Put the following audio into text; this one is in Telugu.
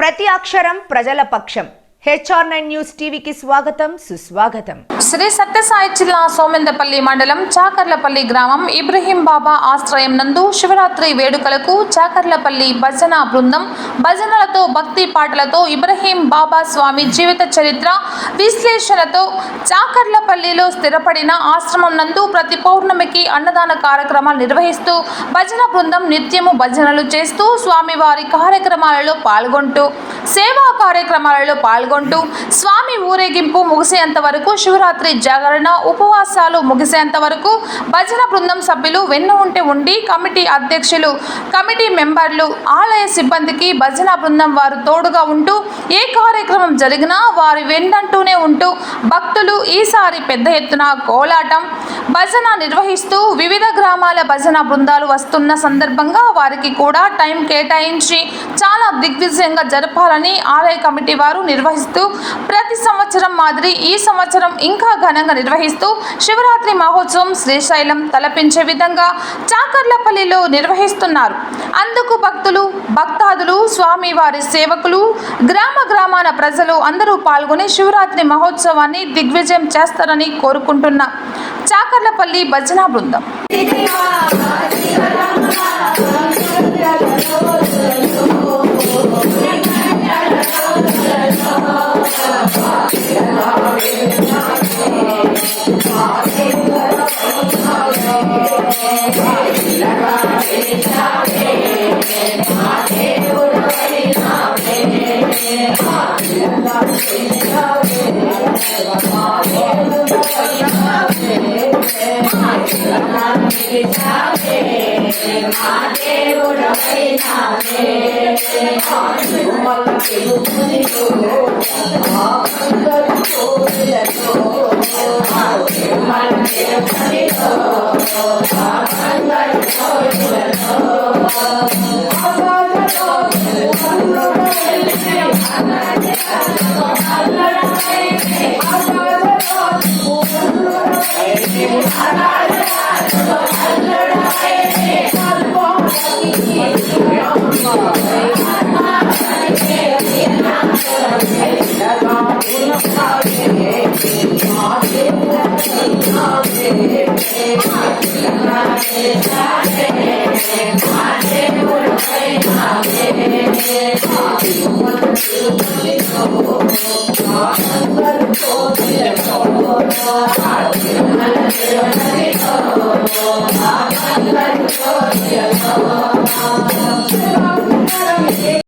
ప్రతి అక్షరం ప్రజల పక్షం. HR9 న్యూస్ టీవీకి స్వాగతం, సుస్వాగతం. శ్రీ సత్యసాయి జిల్లా సోమెందపల్లి మండలం చాకర్లపల్లి గ్రామం ఇబ్రహీం బాబా ఆశ్రయం నందు శివరాత్రి వేడుకలకు చాకర్లపల్లి భజన బృందం భజనలతో భక్తి పాటలతో ఇబ్రహీం బాబా స్వామి జీవిత చరిత్ర విశ్లేషణతో చాకర్లపల్లిలో స్థిరపడిన ఆశ్రమం నందు ప్రతి పౌర్ణమికి అన్నదాన కార్యక్రమాలు నిర్వహిస్తూ భజన బృందం నిత్యము భజనలు చేస్తూ స్వామివారి కార్యక్రమాలలో పాల్గొంటూ సేవా కార్యక్రమాలలో పాల్గొంటూ స్వామి ఊరేగింపు ముగిసేంత వరకు శివరాత్రి జాగరణ ఉపవాసాలు ముగిసేంత వరకు భజన బృందం సభ్యులు వెన్ను ఉండి కమిటీ అధ్యక్షులు కమిటీ మెంబర్లు ఆలయ సిబ్బందికి భజన బృందం వారు తోడుగా ఉంటూ ఏ కార్యక్రమం జరిగినా వారి వెన్నంటూనే ఉంటూ భక్తులు ఈసారి పెద్ద ఎత్తున కోలాటం భజన నిర్వహిస్తూ వివిధ గ్రామాల భజన బృందాలు వస్తున్న సందర్భంగా వారికి కూడా టైం కేటాయించి చాలా దిగ్విజయంగా జరపాలని ఆలయ కమిటీ వారు నిర్వహిస్తూ ప్రతి సంవత్సరం మాదిరి ఈ సంవత్సరం ఇంకా ఘనంగా నిర్వహిస్తూ శివరాత్రి మహోత్సవం శ్రీశైలం తలపించే విధంగా చాకర్లపల్లిలో నిర్వహిస్తున్నారు. అందుకు భక్తులు భక్తాదులు స్వామివారి సేవకులు గ్రామాన ప్రజలు అందరూ పాల్గొని శివరాత్రి మహోత్సవాన్ని దిగ్విజయం చేస్తారని కోరుకుంటున్న చాకర్లపల్లి భజన బృందం.